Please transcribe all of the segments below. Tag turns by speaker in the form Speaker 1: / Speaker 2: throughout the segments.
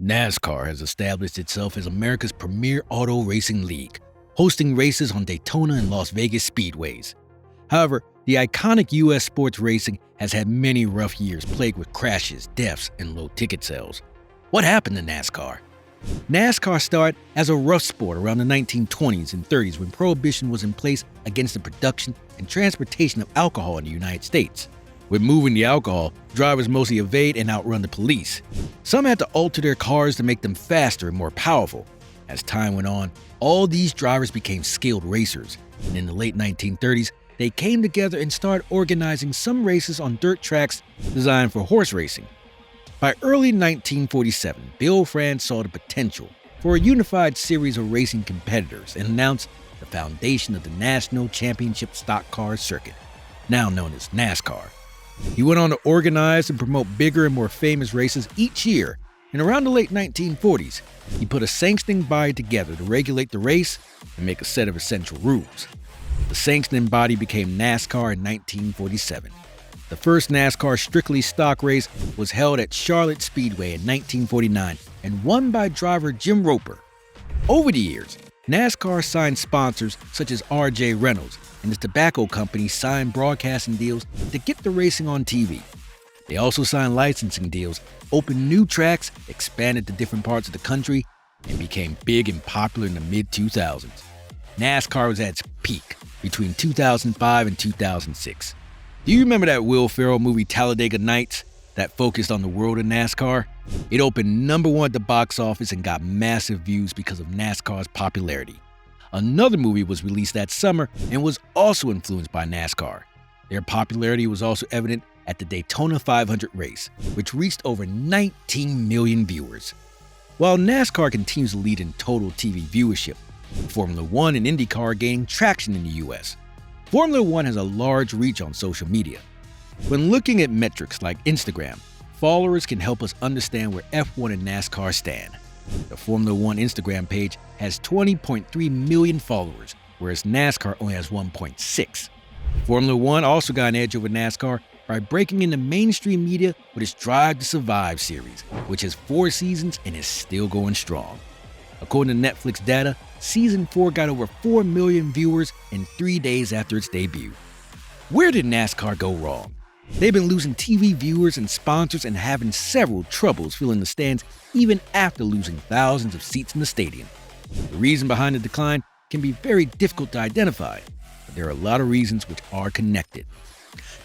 Speaker 1: NASCAR has established itself as America's premier auto racing league, hosting races on Daytona and Las Vegas speedways. However, the iconic U.S. sports racing has had many rough years plagued with crashes, deaths, and low ticket sales. What happened to NASCAR? NASCAR started as a rough sport around the 1920s and 30s when prohibition was in place against the production and transportation of alcohol in the United States. With moving the alcohol, drivers mostly evade and outrun the police. Some had to alter their cars to make them faster and more powerful. As time went on, all these drivers became skilled racers, and in the late 1930s, they came together and started organizing some races on dirt tracks designed for horse racing. By early 1947, Bill France saw the potential for a unified series of racing competitors and announced the foundation of the National Championship Stock Car Circuit, now known as NASCAR. He went on to organize and promote bigger and more famous races each year, and around the late 1940s, he put a sanctioning body together to regulate the race and make a set of essential rules. The sanctioning body became NASCAR in 1947. The first NASCAR strictly stock race was held at Charlotte Speedway in 1949 and won by driver Jim Roper. Over the years, NASCAR signed sponsors such as R.J. Reynolds, and the tobacco company signed broadcasting deals to get the racing on TV. They also signed licensing deals, opened new tracks, expanded to different parts of the country, and became big and popular in the mid-2000s. NASCAR was at its peak between 2005 and 2006. Do you remember that Will Ferrell movie Talladega Nights that focused on the world of NASCAR? It opened #1 at the box office and got massive views because of NASCAR's popularity. Another movie was released that summer and was also influenced by NASCAR. Their popularity was also evident at the Daytona 500 race, which reached over 19 million viewers. While NASCAR continues to lead in total TV viewership, Formula One and IndyCar are gaining traction in the US. Formula One has a large reach on social media. When looking at metrics like Instagram, followers can help us understand where F1 and NASCAR stand. The Formula One Instagram page has 20.3 million followers, whereas NASCAR only has 1.6. Formula One also got an edge over NASCAR by breaking into mainstream media with its Drive to Survive series, which has 4 seasons and is still going strong. According to Netflix data, Season 4 got over 4 million viewers in 3 days after its debut. Where did NASCAR go wrong? They've been losing TV viewers and sponsors and having several troubles filling the stands even after losing thousands of seats in the stadium. The reason behind the decline can be very difficult to identify, but there are a lot of reasons which are connected.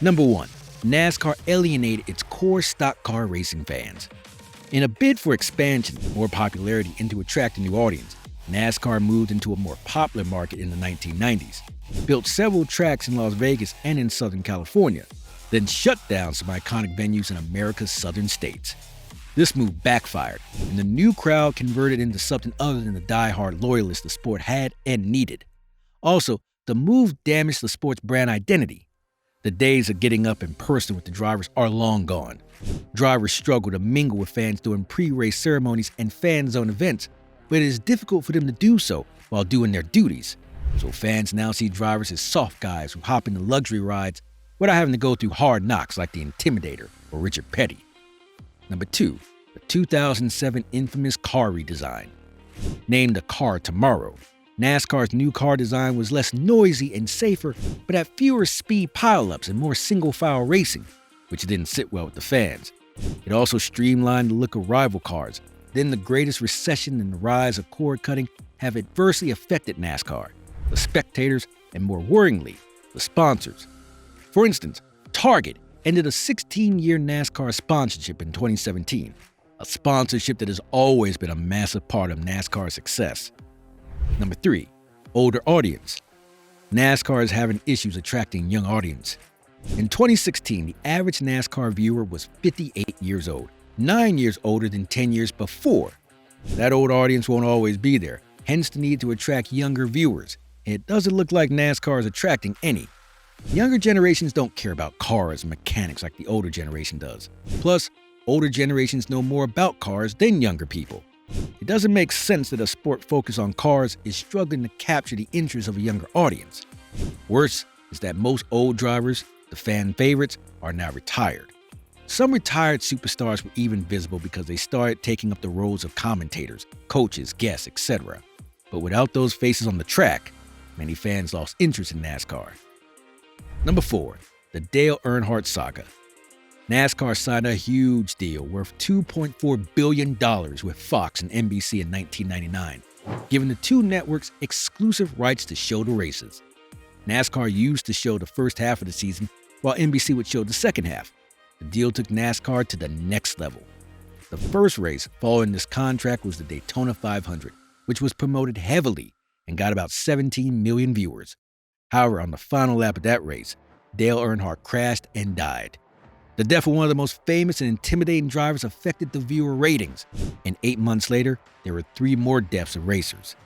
Speaker 1: Number 1, NASCAR alienated its core stock car racing fans. In a bid for expansion and more popularity and to attract a new audience, NASCAR moved into a more popular market in the 1990s, built several tracks in Las Vegas and in Southern California, then shut down some iconic venues in America's southern states. This move backfired, and the new crowd converted into something other than the die-hard loyalists the sport had and needed. Also, the move damaged the sport's brand identity. The days of getting up in person with the drivers are long gone. Drivers struggle to mingle with fans during pre-race ceremonies and fan zone events, but it is difficult for them to do so while doing their duties. So fans now see drivers as soft guys who hop into luxury rides without having to go through hard knocks like the Intimidator or Richard Petty. Number 2, the 2007 infamous car redesign. Named the Car Tomorrow, NASCAR's new car design was less noisy and safer, but had fewer speed pileups and more single-file racing, which didn't sit well with the fans. It also streamlined the look of rival cars. Then the greatest recession and the rise of cord cutting have adversely affected NASCAR, the spectators, and more worryingly, the sponsors. For instance, Target ended a 16-year NASCAR sponsorship in 2017, a sponsorship that has always been a massive part of NASCAR's success. Number 3, older audience. NASCAR is having issues attracting young audience. In 2016, the average NASCAR viewer was 58 years old, 9 years older than 10 years before. That old audience won't always be there, hence the need to attract younger viewers. It doesn't look like NASCAR is attracting any. Younger generations don't care about cars and mechanics like the older generation does. Plus, older generations know more about cars than younger people. It doesn't make sense that a sport focused on cars is struggling to capture the interest of a younger audience. Worse is that most old drivers, the fan favorites, are now retired. Some retired superstars were even visible because they started taking up the roles of commentators, coaches, guests, etc. But without those faces on the track, many fans lost interest in NASCAR. Number 4. The Dale Earnhardt Saga. NASCAR signed a huge deal worth $2.4 billion with Fox and NBC in 1999, giving the two networks exclusive rights to show the races. NASCAR used to show the first half of the season, while NBC would show the second half. The deal took NASCAR to the next level. The first race following this contract was the Daytona 500, which was promoted heavily and got about 17 million viewers. However, on the final lap of that race, Dale Earnhardt crashed and died. The death of one of the most famous and intimidating drivers affected the viewer ratings, and 8 months later, there were 3 more deaths of racers.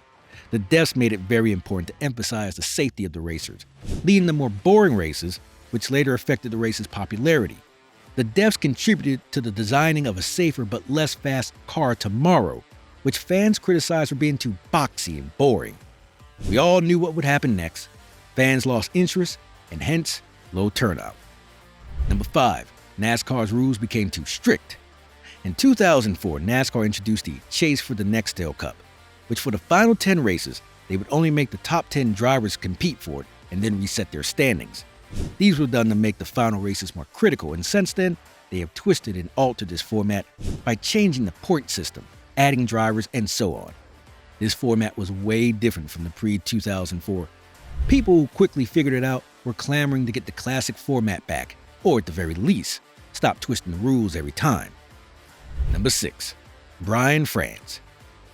Speaker 1: The deaths made it very important to emphasize the safety of the racers, leading to more boring races, which later affected the race's popularity. The deaths contributed to the designing of a safer but less fast car tomorrow, which fans criticized for being too boxy and boring. We all knew what would happen next. Fans lost interest, and hence, low turnout. Number 5. NASCAR's rules became too strict. In 2004, NASCAR introduced the Chase for the Nextel Cup, which for the final 10 races, they would only make the top 10 drivers compete for it and then reset their standings. These were done to make the final races more critical, and since then, they have twisted and altered this format by changing the point system, adding drivers, and so on. This format was way different from the pre-2004. People who quickly figured it out were clamoring to get the classic format back, or at the very least, stop twisting the rules every time. Number 6. BRYAN France.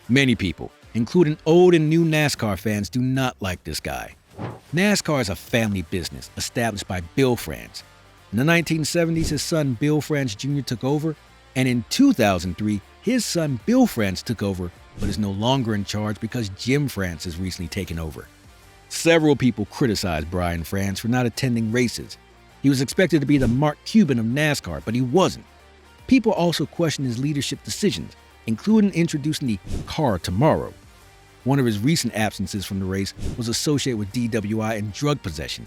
Speaker 1: Many people, including old and new NASCAR fans, do not like this guy. NASCAR is a family business established by Bill France. In the 1970s, his son Bill France Jr. took over, and in 2003, his son Bill France took over, but is no longer in charge because Jim France has recently taken over. Several people criticized BRYAN France for not attending races. He was expected to be the Mark Cuban of NASCAR, but he wasn't. People also questioned his leadership decisions, including introducing the car tomorrow. One of his recent absences from the race was associated with DWI and drug possession.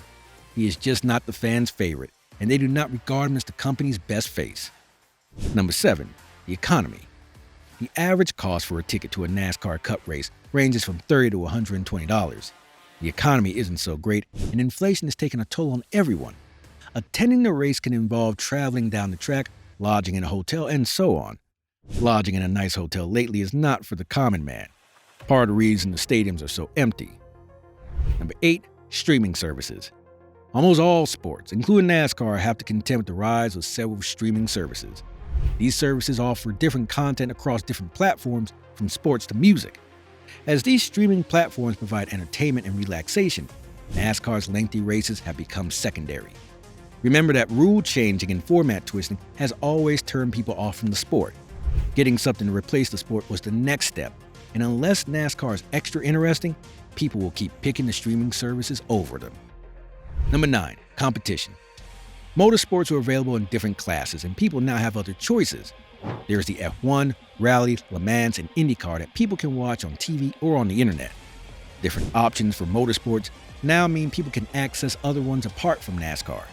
Speaker 1: He is just not the fans' favorite, and they do not regard him as the company's best face. Number 7. The economy. The average cost for a ticket to a NASCAR Cup race ranges from $30 to $120. The economy isn't so great, and inflation is taking a toll on everyone. Attending the race can involve traveling down the track, lodging in a hotel, and so on. Lodging in a nice hotel lately is not for the common man. Part of the reason the stadiums are so empty. Number 8. Streaming services. Almost all sports, including NASCAR, have to contend with the rise of several streaming services. These services offer different content across different platforms, from sports to music. As these streaming platforms provide entertainment and relaxation, NASCAR's lengthy races have become secondary. Remember that rule changing and format twisting has always turned people off from the sport. Getting something to replace the sport was the next step, and unless NASCAR is extra interesting, people will keep picking the streaming services over them. Number 9. Competition. Motorsports are available in different classes, and people now have other choices. There's the F1, Rally, Le Mans, and IndyCar that people can watch on TV or on the internet. Different options for motorsports now mean people can access other ones apart from NASCAR.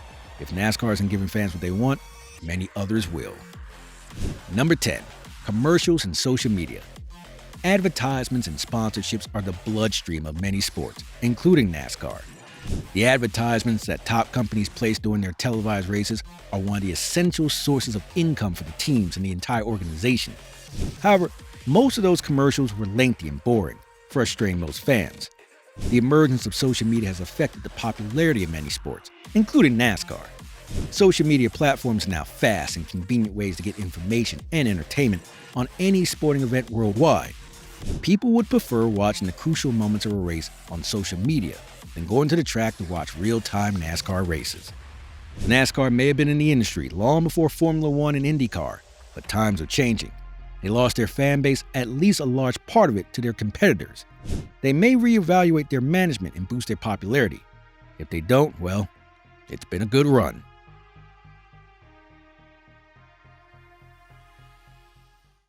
Speaker 1: If NASCAR isn't giving fans what they want, many others will. Number 10. Commercials and social media. Advertisements and sponsorships are the bloodstream of many sports, including NASCAR. The advertisements that top companies place during their televised races are one of the essential sources of income for the teams and the entire organization. However, most of those commercials were lengthy and boring, frustrating most fans. The emergence of social media has affected the popularity of many sports, including NASCAR. Social media platforms are now fast and convenient ways to get information and entertainment on any sporting event worldwide. People would prefer watching the crucial moments of a race on social media than going to the track to watch real-time NASCAR races. NASCAR may have been in the industry long before Formula One and IndyCar, but times are changing. They lost their fan base, at least a large part of it, to their competitors. They may reevaluate their management and boost their popularity. If they don't, well, it's been a good run.